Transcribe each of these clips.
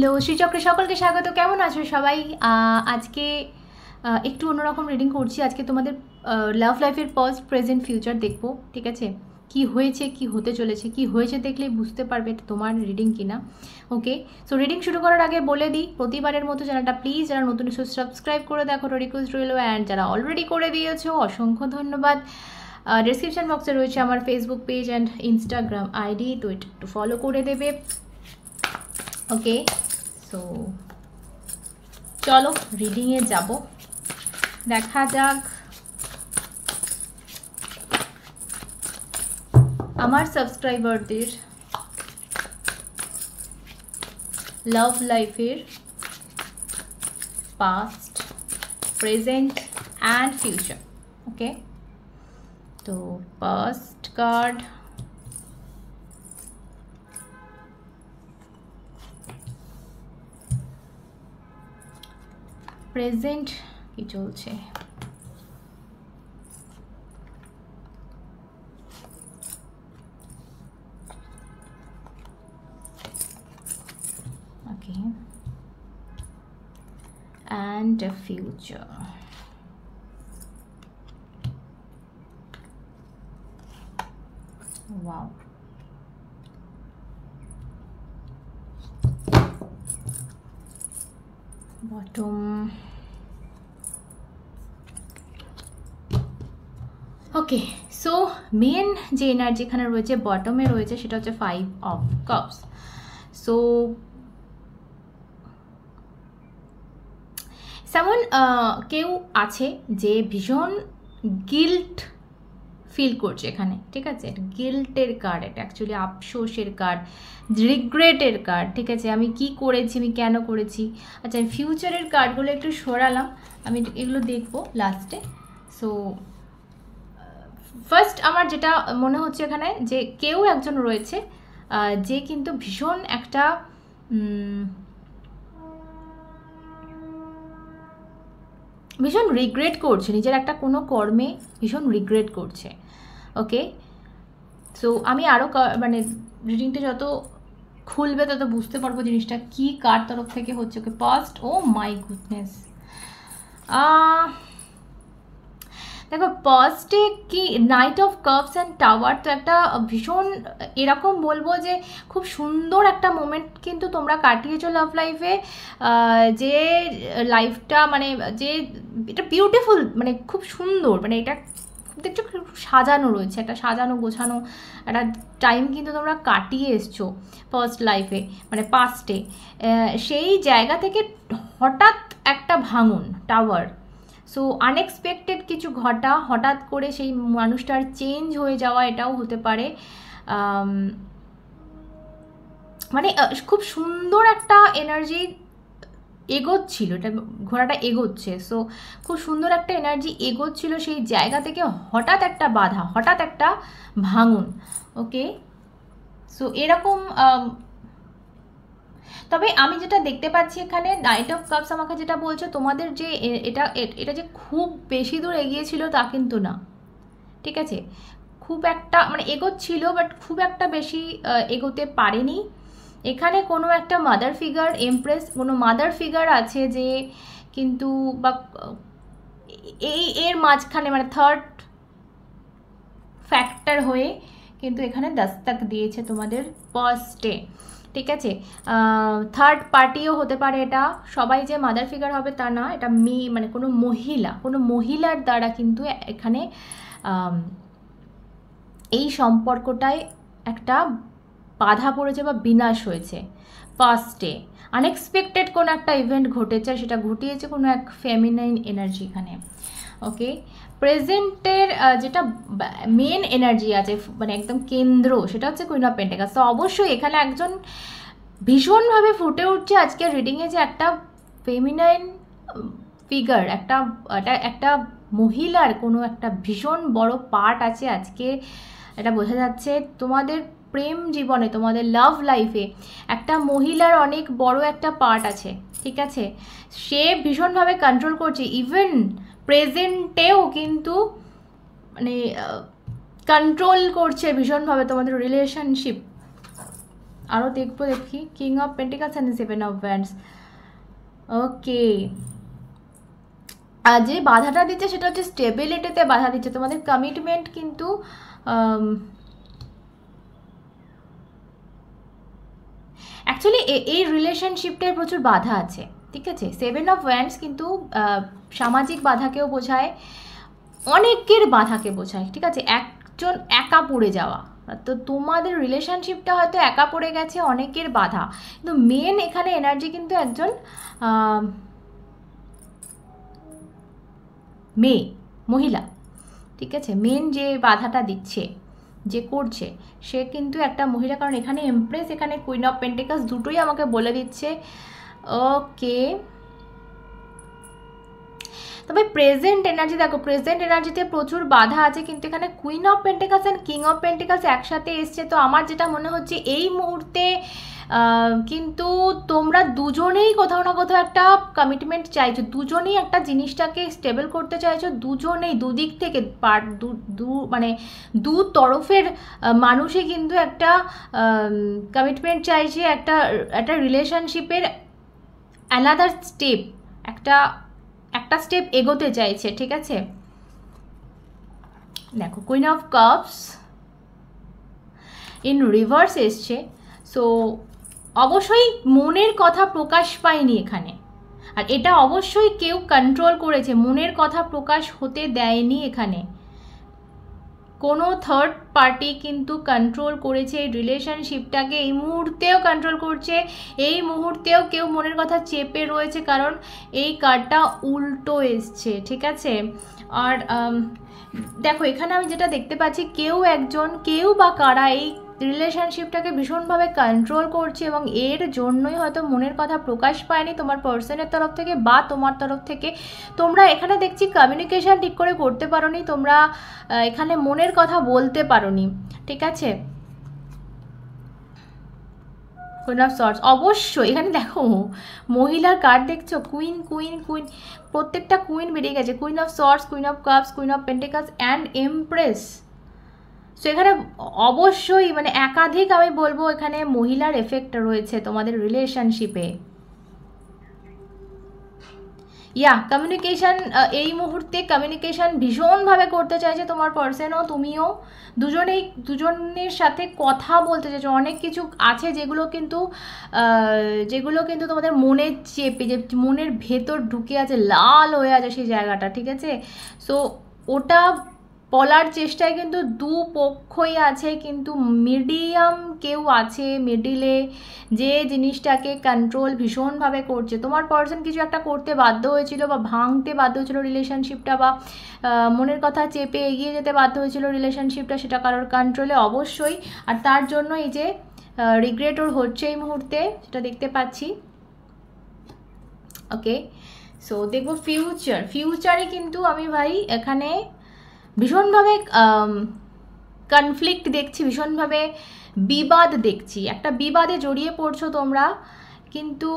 Hello শ্রীচক্রে সকলকে স্বাগত। কেমন আছো সবাই? আজকে একটু অন্যরকম রিডিং করছি। আজকে তোমাদের লাভ লাইফের পাস্ট প্রেজেন্ট ফিউচার দেখবো, ঠিক আছে? কি হয়েছে, কি হতে চলেছে, কি হয়েছে দেখলেই বুঝতে পারবে তোমার রিডিং কিনা। ওকে, সো রিডিং শুরু করার আগে বলে দিই, প্রতিবারের মতো চ্যানেলটা প্লিজ যারা নতুন এসে সাবস্ক্রাইব করে দেখো, রিকোয়েস্ট রইল। অ্যান্ড যারা অলরেডি করে দিয়েছো অসংখ্য ধন্যবাদ। ডেসক্রিপশন বক্সে রয়েছে আমার Facebook page and Instagram ID, তো এটা একটু ফলো করে দেবে। ওকে, সো চলো রিডিংয়ে যাব, দেখা যাক আমার সাবস্ক্রাইবারদের লাভ লাইফের past present and future. Okay, তো পাস্ট কার্ড, প্রেজেন্ট কি চলছে, okay, and a future. Wow. Bottom. Okay, so main যে এনার্জি এখানে রয়েছে বটমে রয়েছে সেটা হচ্ছে 5 of Cups. সো যেমন কেউ আছে যে ভীষণ গিল্ট ফিল করছে এখানে, ঠিক আছে? গিল্টের কার্ড, এটা অ্যাকচুয়ালি আফসোসের কার্ড, রিগ্রেটের কার্ড, ঠিক আছে? আমি কি করেছি, আমি কেন করেছি। আচ্ছা, ফিউচারের কার্ডগুলো একটু সরালাম, আমি এগুলো দেখবো লাস্টে। সো ফার্স্ট আমার যেটা মনে হচ্ছে এখানে যে কেউ একজন রয়েছে যে কিন্তু ভীষণ একটা ভীষণ রিগ্রেট করছে, নিজের একটা কোনো কর্মে ভীষণ রিগ্রেট করছে। ওকে, সো আমি আরও মানে রিডিংটা যত খুলবে তত বুঝতে পারবো জিনিসটা কি কার তরফ থেকে হচ্ছে। ওকে, পাস্ট, ও মাই গুডনেস, দেখো পাস্টে কি night of cups and tower, তো একটা ভীষণ এরকম বলবো যে খুব সুন্দর একটা মোমেন্ট কিন্তু তোমরা কাটিয়েছো লাভ লাইফে, যে লাইফটা মানে যে এটা বিউটিফুল, মানে খুব সুন্দর, মানে এটা দেখছো খুব সাজানো রয়েছে, একটা সাজানো গোছানো একটা টাইম কিন্তু তোমরা কাটিয়ে এসছো ফার্স্ট লাইফে, মানে পাস্টে। সেই জায়গা থেকে হঠাৎ একটা ভাঙন, টাওয়ার। সো আনএক্সপেক্টেড কিছু ঘটা, হঠাৎ করে সেই মানুষটার চেঞ্জ হয়ে যাওয়া, এটাও হতে পারে। মানে খুব সুন্দর একটা এনার্জি এগোচ্ছিল, এটা ঘোড়াটা এগোচ্ছে। সো খুব সুন্দর একটা এনার্জি এগোচ্ছিল, সেই জায়গা থেকে হঠাৎ একটা বাধা, হঠাৎ একটা ভাঙন। ওকে, সো এরকম। তবে আমি যেটা দেখতে পাচ্ছি এখানে নাইট অফ কাপস আমাকে যেটা বলছে, তোমাদের যে এটা যে খুব বেশি দূর এগিয়েছিল তা কিন্তু না, ঠিক আছে? খুব একটা মানে এগোচ্ছিল, বাট খুব একটা বেশি এগোতে পারেনি। এখানে কোনো একটা মাদার ফিগার, এমপ্রেস কোনো মাদার ফিগার আছে যে কিন্তু, বা এর মাঝখানে মানে থার্ড ফ্যাক্টর হয়ে কিন্তু এখানে দস্তক দিয়েছে তোমাদের পাস্টে, ঠিক আছে? থার্ড পার্টিও হতে পারে এটা, সবাই যে মাদার ফিগার হবে তা না, এটা মেয়ে মানে কোনো মহিলার দ্বারা কিন্তু এখানে এই সম্পর্কটায় একটা বাধা পড়েছে বা বিনাশ হয়েছে পাস্টে। আনএক্সপেক্টেড কোনো একটা ইভেন্ট ঘটেছে, সেটা ঘটিয়েছে কোনো এক ফেমিনাইন এনার্জি এখানে। ওকে, প্রেজেন্টের যেটা মেন এনার্জি আছে মানে একদম কেন্দ্র, সেটা হচ্ছে কুইন অফ পেন্টাকলস। তো অবশ্যই এখানে একজন ভীষণভাবে ফুটে উঠছে আজকের রিডিংয়ে যে একটা ফেমিনাইন ফিগার, একটা মহিলার কোনো একটা ভীষণ বড় পার্ট আছে আজকে, এটা বোঝা যাচ্ছে। তোমাদের প্রেম জীবনে, তোমাদের লাভ লাইফে একটা মহিলার অনেক বড় একটা পার্ট আছে, ঠিক আছে? সে ভীষণভাবে কন্ট্রোল করছে, ইভেন প্রেজেন্টেও কিন্তু মানে কন্ট্রোল করছে ভীষণভাবে তোমাদের রিলেশনশিপ। আরও দেখবো, দেখি king of pentacles and seven of wands. Okay, আর যে বাধাটা দিচ্ছে সেটা হচ্ছে স্টেবিলিটিতে বাধা দিচ্ছে, তোমাদের কমিটমেন্ট কিন্তু অ্যাকচুয়ালি এই রিলেশনশিপটায় প্রচুর বাধা আছে, ঠিক আছে। সেভেন অফ ওয়ান্ডস কিন্তু সামাজিক বাধাকেও বোঝায়, অনেকের বাধাকে বোঝায়, ঠিক আছে। একজন একা পড়ে যাওয়া, তো তোমাদের রিলেশনশিপটা হয়তো একা পড়ে গেছে, অনেকের বাধা, কিন্তু মেন এখানে এনার্জি কিন্তু একজন মেয়ে, মহিলা, ঠিক আছে। মেন যে বাধাটা দিচ্ছে, যে করছে, সে কিন্তু একটা মহিলা, কারণ এখানে এমপ্রেস, এখানে কুইন অফ পেন্টিকালস, দুটোই আমাকে বলে দিচ্ছে। ওকে, তবে প্রেজেন্ট এনার্জি দেখো, প্রেজেন্ট এনার্জিতে প্রচুর বাধা আছে, কিন্তু এখানে queen of pentacles and king of pentacles একসাথে এসছে। তো আমার যেটা মনে হচ্ছে এই মুহূর্তে কিন্তু তোমরা দুজনেই কোথাও না কোথাও একটা কমিটমেন্ট চাইছো, দুজনেই একটা জিনিসটাকে স্টেবল করতে চাইছো, দুজনেই দুদিক থেকে মানে দু তরফের মানুষই কিন্তু একটা কমিটমেন্ট চাইছে, একটা রিলেশনশিপের অ্যানাদার স্টেপ, একটা স্টেপ এগোতে চাইছে, ঠিক আছে। দেখো queen of cups in reverse এসছে, সো অবশ্যই মনের কথা প্রকাশ পায়নি এখানে, আর এটা অবশ্যই কেউ কন্ট্রোল করেছে, মনের কথা প্রকাশ হতে দেয়নি এখানে, কোনো থার্ড পার্টি কিন্তু কন্ট্রোল করেছে এই রিলেশনশিপটাকে, এই মুহূর্তেও কন্ট্রোল করছে, এই মুহূর্তেও কেউ মনের কথা চেপে রয়েছে, কারণ এই কার্ডটা উল্টো এসছে, ঠিক আছে। আর দেখো এখানে আমি যেটা দেখতে পাচ্ছি, কেউ বা কারা এই রিলেশনশিপটাকে ভীষণভাবে কন্ট্রোল করছে, এবং এর জন্যই হয়তো মনের কথা প্রকাশ পায়নি তোমার পার্সনের তরফ থেকে বা তোমার তরফ থেকে। তোমরা এখানে দেখছি কমিউনিকেশন ঠিক করে করতে পারোনি, তোমরা এখানে মনের কথা বলতে পারোনি, ঠিক আছে। কুইন অফ সর্টস, অবশ্যই এখানে দেখো মহিলার কার্ড দেখছো, কুইন কুইন কুইন, প্রত্যেকটা কুইন বেরিয়ে গেছে, queen of sorts, queen of cups, queen of pentacles and empress. So এখানে অবশ্যই মানে একাধিক আমি বলবো এখানে মহিলার এফেক্ট রয়েছে তোমাদের রিলেশনশিপে। কমিউনিকেশন, এই মুহূর্তে কমিউনিকেশন ভীষণভাবে করতে চাইছে তোমার পার্সনও তুমিও, দুজনের সাথে কথা বলতে চাইছো, অনেক কিছু আছে যেগুলো কিন্তু তোমাদের মনে চেপে, যে মনের ভেতর ঢুকে আছে, লাল হয়ে আছে সেই জায়গাটা, ঠিক আছে। সো ওটা বলার চেষ্টায় কিন্তু দুপক্ষই আছে, কিন্তু মিডিয়াম কেউ আছে মিডিলে, যে জিনিসটাকে কন্ট্রোল ভীষণভাবে করছে। তোমার পার্সন কিছু একটা করতে বাধ্য হয়েছিল বা ভাঙতে বাধ্য হয়েছিল রিলেশনশিপটা, বা মনের কথা চেপে এগিয়ে যেতে বাধ্য হয়েছিল রিলেশনশিপটা, সেটা কারোর কন্ট্রোলে অবশ্যই, আর তার জন্য এই যে রিগ্রেট ওর হচ্ছে এই মুহূর্তে, সেটা দেখতে পাচ্ছি। ওকে, সো দেখবো ফিউচারে কিন্তু আমি ভাই এখানে ভীষণভাবে কনফ্লিক্ট দেখছি, ভীষণভাবে বিবাদ দেখছি, একটা বিবাদে জড়িয়ে পড়ছো তোমরা, কিন্তু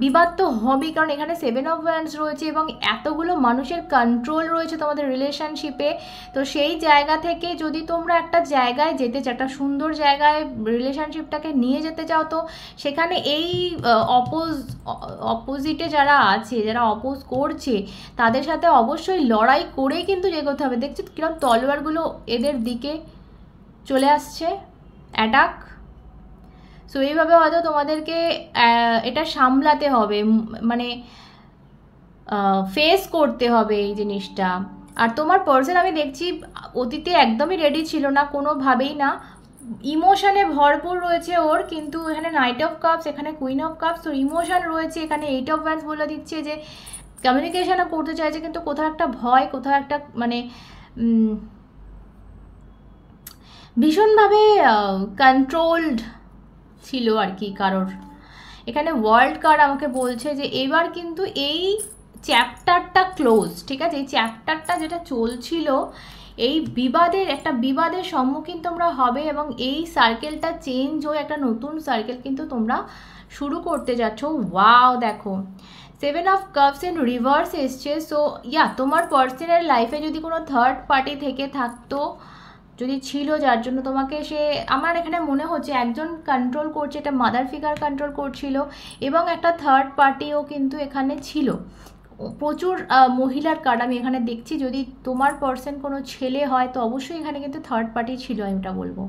বিবাদ তো হবেই, কারণ এখানে সেভেন অফ ওয়ান্ডস রয়েছে এবং এতগুলো মানুষের কন্ট্রোল রয়েছে তোমাদের রিলেশনশিপে। তো সেই জায়গা থেকে যদি তোমরা একটা জায়গায় যেতে চাও, একটা সুন্দর জায়গায় রিলেশনশিপটাকে নিয়ে যেতে চাও, তো সেখানে এই অপোজিটে যারা আছে, যারা অপোজ করছে, তাদের সাথে অবশ্যই লড়াই করেই কিন্তু এগোতে হবে। দেখছো কিরকম তলোয়ারগুলো এদের দিকে চলে আসছে, অ্যাটাক। সো এইভাবে হয়তো তোমাদেরকে এটা সামলাতে হবে, মানে ফেস করতে হবে এই জিনিসটা। আর তোমার পার্সন আমি দেখছি অতীতে একদমই রেডি ছিল না, কোনোভাবেই না, ইমোশনে ভরপুর রয়েছে ওর, কিন্তু এখানে নাইট অফ কাপস, এখানে কুইন অফ কাপস, তো ইমোশন রয়েছে, এখানে এইট অফ ওয়ান্ডস বলে দিচ্ছে যে কমিউনিকেশনও করতে চাইছে, কিন্তু কোথাও একটা ভয়, কোথাও একটা মানে ভীষণভাবে কন্ট্রোলড ছিল আর কি কারোর। এখানে ওয়ার্ল্ড কার্ড আমাকে বলছে যে এবার কিন্তু এই চ্যাপ্টারটা ক্লোজ, ঠিক আছে। এই চ্যাপ্টারটা যেটা চলছিল, এই বিবাদের সম্মুখীন তোমরা হবে, এবং এই সার্কেলটা চেঞ্জ হয়ে একটা নতুন সার্কেল কিন্তু তোমরা শুরু করতে যাচ্ছ। ওয়াও, দেখো seven of cups in reverse এসছে। সো তোমার পার্সোনাল লাইফে যদি কোনো থার্ড পার্টি থেকে থাকতো, যদি ছিল, যার জন্য তোমাকে সে, আমার এখানে মনে হচ্ছে একজন কন্ট্রোল করছে, এটা মাদার ফিগার কন্ট্রোল করছিল, এবং একটা থার্ড পার্টিও কিন্তু এখানে ছিল। প্রচুর মহিলার কার্ড আমি এখানে দেখছি। যদি তোমার পার্সন কোনো ছেলে হয় তো অবশ্যই এখানে কিন্তু থার্ড পার্টি ছিল, আমি ওটা বলবো।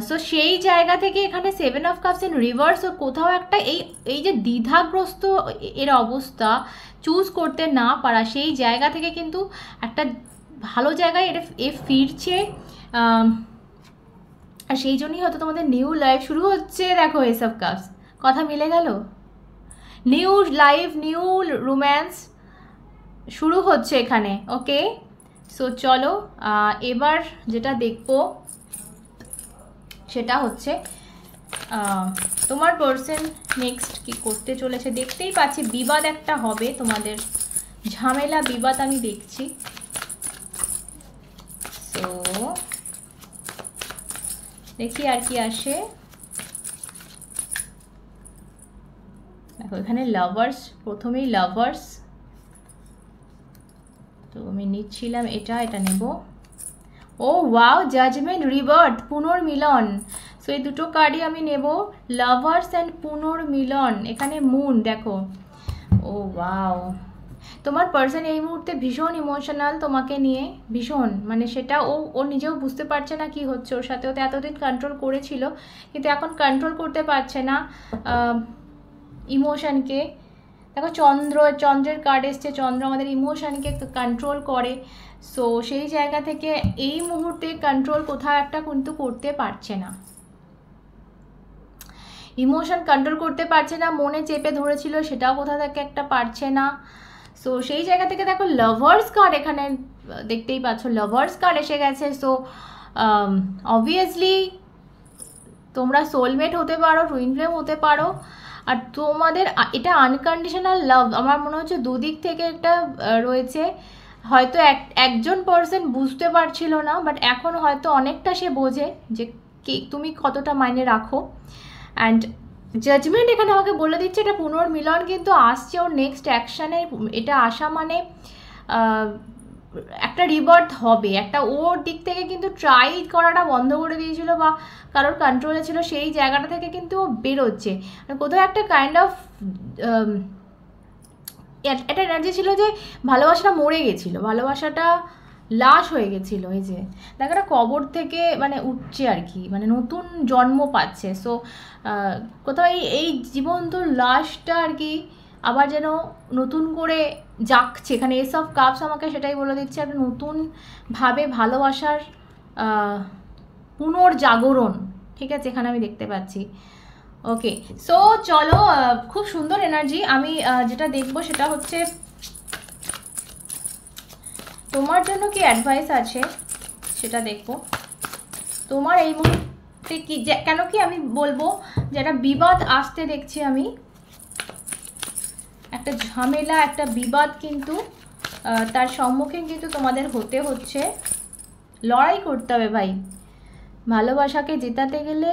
সো সেই জায়গা থেকে এখানে 7 অফ কাপস ইন রিভার্স, ও কোথাও একটা এই যে দ্বিধাগ্রস্ত এর অবস্থা, চুজ করতে না পারা, সেই জায়গা থেকে কিন্তু একটা ভালো জায়গায় এ ফিরছে। আর সেই জন্যই হয়তো তোমাদের নিউ লাইফ শুরু হচ্ছে। দেখো এস অফ কাপস, কথা মিলে গেল। নিউ লাইফ, নিউ রোম্যান্স শুরু হচ্ছে এখানে। ওকে, সো চলো এবার যেটা দেখবো সেটা হচ্ছে তোমার পার্সন নেক্সট কি করতে চলেছে। দেখতেই পাচ্ছি বিবাদ একটা হবে তোমাদের, ঝামেলা বিবাদ আমি দেখছি। তো দেখি আর কি আসে। দেখো এখানে লাভার্স, প্রথমেই লাভার্স, তো আমি নিচ্ছিলাম এটা নেব। ও ওয়াও, জাজমেন্ট, রিবার্থ, পুনর্মিলন। সো এই দুটো কার্ডই আমি নেব, লাভার্স অ্যান্ড পুনর্মিলন। এখানে মুন দেখো। ও ওয়াও, তোমার পার্সন এই মুহূর্তে ভীষণ ইমোশনাল তোমাকে নিয়ে, ভীষণ, মানে সেটা ও নিজেও বুঝতে পারছে না কি হচ্ছে ওর সাথে। ও তো এতদিন কন্ট্রোল করেছিল, কিন্তু এখন কন্ট্রোল করতে পারছে না ইমোশনকে। দেখো চন্দ্রের কার্ড এসছে, চন্দ্র আমাদের ইমোশনকে কন্ট্রোল করে। সো সেই জায়গা থেকে এই মুহূর্তে কন্ট্রোল কোথাও একটা কিন্তু করতে পারছে না, ইমোশন কন্ট্রোল করতে পারছে না, মনে চেপে ধরেছিল সেটাও কোথা থেকে একটা পারছে না। সো সেই জায়গা থেকে দেখো লাভার্স কার্ড এখানে দেখতেই পাচ্ছ, লাভার্স কার্ড এসে গেছে। সো অবভিয়াসলি তোমরা সোলমেট হতে পারো, টুইন ফ্লেম হতে পারো, আর তোমাদের এটা আনকন্ডিশনাল লাভ আমার মনে হচ্ছে দুদিক থেকে একটা রয়েছে। হয়তো একজন পার্সন বুঝতে পারছিল না, বাট এখন হয়তো অনেকটা সে বোঝে যে তুমি কতটা মাইনে রাখো। অ্যান্ড জাজমেন্ট এখানে আমাকে বলে দিচ্ছে এটা পুনর্মিলন কিন্তু আসছে ওর নেক্সট অ্যাকশানে। এটা আসা মানে একটা রিবার্থ হবে, একটা ওর দিক থেকে কিন্তু ট্রাই করাটা বন্ধ করে দিয়েছিল বা কারোর কন্ট্রোলে ছিল, সেই জায়গাটা থেকে কিন্তু ও বেরোচ্ছে। কোথাও একটা কাইন্ড অফ একটা এনার্জি ছিল যে ভালোবাসাটা মরে গেছিলো, ভালোবাসাটা লাশ হয়ে গেছিলো। এই যে দেখো একটা কবর থেকে মানে উঠছে আর কি, মানে নতুন জন্ম পাচ্ছে। সো কোথাও এই জীবন্ত লাশটা আর কি আবার যেন নতুন করে জাগছে। এখানে এস অফ কাপস আমাকে সেটাই বলে দিচ্ছে, একটা নতুনভাবে ভালোবাসার পুনর্জাগরণ। ঠিক আছে, এখানে আমি দেখতে পাচ্ছি। ওকে, সো চলো, খুব সুন্দর এনার্জি। আমি যেটা দেখবো সেটা হচ্ছে তোমার জন্য কি অ্যাডভাইস আছে সেটা দেখবো। তোমার এই মুহূর্তে কি, কেন কি আমি বলবো যে একটা বিবাদ আসতে দেখছি আমি, একটা ঝামেলা, একটা বিবাদ কিন্তু তার সম্মুখীন কিন্তু তোমাদের হতে হচ্ছে। লড়াই করতে হবে ভাই, ভালোবাসাকে জেতাতে গেলে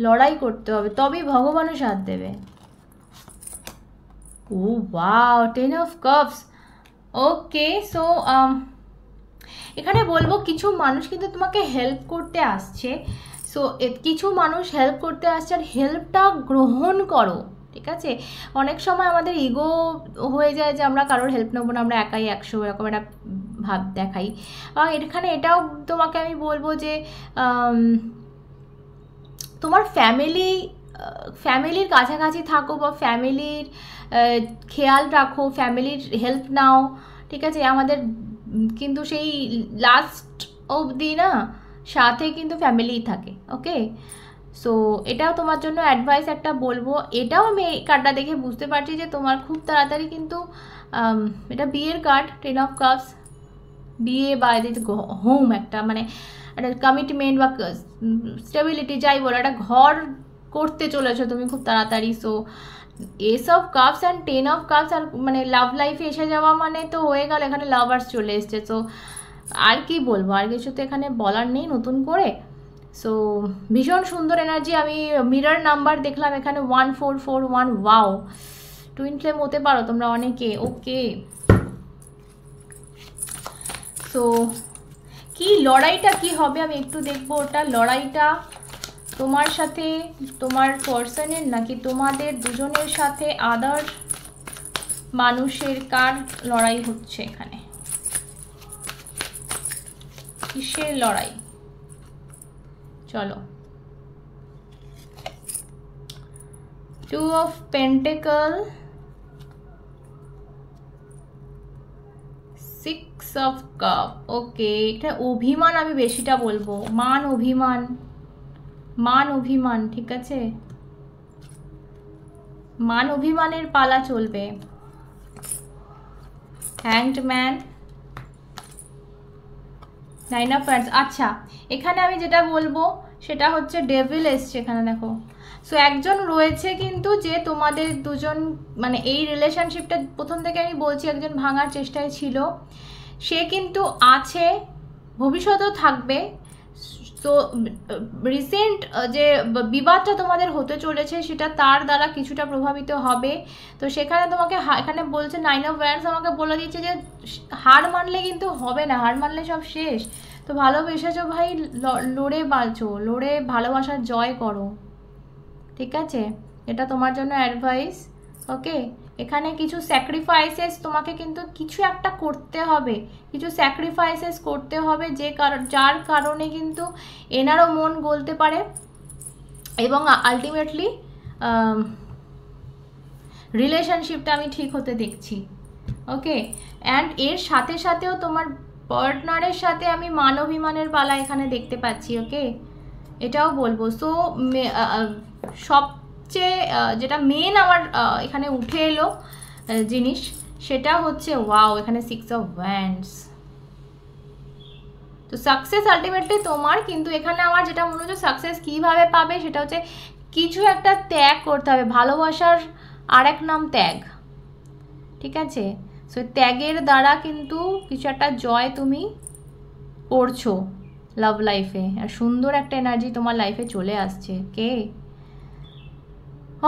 লড়াই করতে হবে, তবেই ভগবানও সাথ দেবে। Oh wow, 10 of cups. Okay, so এখানে বলবো কিছু মানুষ কিন্তু তোমাকে হেল্প করতে আসছে। সো কিছু মানুষ হেল্প করতে আসছে, আর হেল্পটা গ্রহণ করো। ঠিক আছে, অনেক সময় আমাদের ইগো হয়ে যায় যে আমরা কারোর হেল্প নেবো না, আমরা একাই 100 এরকম একটা ভাব দেখাই। এবং এখানে এটাও তোমাকে আমি বলবো যে তোমার ফ্যামিলির কাছাকাছি থাকো, বা ফ্যামিলির খেয়াল রাখো, ফ্যামিলির হেল্প নাও। ঠিক আছে, আমাদের কিন্তু সেই লাস্ট অবধি না সাথে কিন্তু ফ্যামিলিই থাকে। ওকে, সো এটাও তোমার জন্য অ্যাডভাইস একটা বলবো। এটাও আমি এই কার্ডটা দেখে বুঝতে পারছি যে তোমার খুব তাড়াতাড়ি কিন্তু এটা বিয়ের কার্ড, 10 অফ কাপস, বিয়ে বা হোম, একটা মানে একটা কমিটমেন্ট বা স্টেবিলিটি যাই বলো, একটা ঘর করতে চলেছো তুমি খুব তাড়াতাড়ি। So ace of cups and 10 of cups, আর মানে লাভ লাইফে এসে যাওয়া মানে তো হয়ে গেল, এখানে লাভার্স চলে এসছে। সো আর কি বলবো, আর কিছু তো এখানে বলার নেই নতুন করে। সো ভীষণ সুন্দর এনার্জি। আমি মিরর নাম্বার দেখলাম এখানে 1441। ওয়াও, টুইন ফ্লেম হতে পারো তোমরা অনেকে। ওকে, সো কি লড়াইটা কি হবে আমি একটু দেখবো। ওটা লড়াইটা তোমার সাথে তোমার পার্সনের নাকি তোমাদের দুজনের সাথে আদার মানুষের, কার লড়াই হচ্ছে এখানে, কিসের লড়াই? চলো, 2 of Pentacle, 6 of Cup। ওকে, এটা অভিমান আমি বেশিটা বলবো, মান অভিমান, মান অভিমান, ঠিক আছে, মান অভিমানের পালা চলবে। Hanged man, 9 of Wands। আচ্ছা, এখানে আমি যেটা বলবো সেটা হচ্ছে ডেভিল এসছে এখানে, দেখো। সো একজন রয়েছে কিন্তু যে তোমাদের দুজন মানে এই রিলেশনশিপটা প্রথম থেকে আমি বলছি একজন ভাঙার চেষ্টায় ছিল, সে কিন্তু আছে, ভবিষ্যতেও থাকবে। তো রিসেন্ট যে বিবাদটা তোমাদের হতে চলেছে সেটা তার দ্বারা কিছুটা প্রভাবিত হবে। তো সেখানে তোমাকে এখানে বলছে 9 of Wands আমাকে বলে দিচ্ছে যে হার মানলে কিন্তু হবে না, হার মানলে সব শেষ। তো ভালোবেসেছো ভাই, লড়ে বাঁচো, লড়ে ভালোবাসার জয় করো, ঠিক আছে, এটা তোমার জন্য অ্যাডভাইস। ওকে, এখানে কিছু স্যাক্রিফাইসেস তোমাকে কিন্তু কিছু একটা করতে হবে, কিছু স্যাক্রিফাইসেস করতে হবে যার কারণে কিন্তু এনারও মন গলতে পারে এবং আলটিমেটলি রিলেশনশিপটা আমি ঠিক হতে দেখছি। ওকে, অ্যান্ড এর সাথে সাথেও তোমার পার্টনারের সাথে আমি মান অভিমানের পালা এখানে দেখতে পাচ্ছি। ওকে, এটাও বলবো। সো সবচেয়ে যেটা মেন আমার এখানে উঠে এলো জিনিস সেটা হচ্ছে ওয়াও, এখানে 6 of Wands। তো সাকসেস আলটিমেটলি তোমার, কিন্তু এখানে আমার যেটা মনে হচ্ছে সাকসেস কীভাবে পাবে সেটা হচ্ছে কিছু একটা ত্যাগ করতে হবে। ভালোবাসার আর এক নাম ত্যাগ, ঠিক আছে। সো ত্যাগের দ্বারা কিন্তু কিছু একটা জয় তুমি করছো লাভ লাইফে, আর সুন্দর একটা এনার্জি তোমার লাইফে চলে আসছে। কে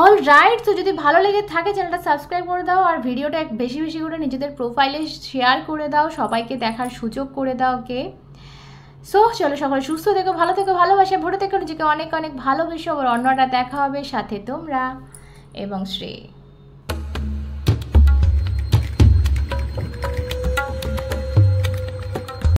অল রাইট। তো যদি ভালো লেগে থাকে চ্যানেলটা সাবস্ক্রাইব করে দাও, আর ভিডিওটা বেশি বেশি করে নিজেদের প্রোফাইলে শেয়ার করে দাও, সবাইকে দেখার সুযোগ করে দাও। কে সো চলো, সকাল সুস্থ থেকো, ভালো থেকো, ভালোবাসা ভরে থেকো, নিজেকে অনেক অনেক ভালোবেসো। আবার অন্যটা দেখা হবে, সাথে তোমরা এবং শ্রেয়।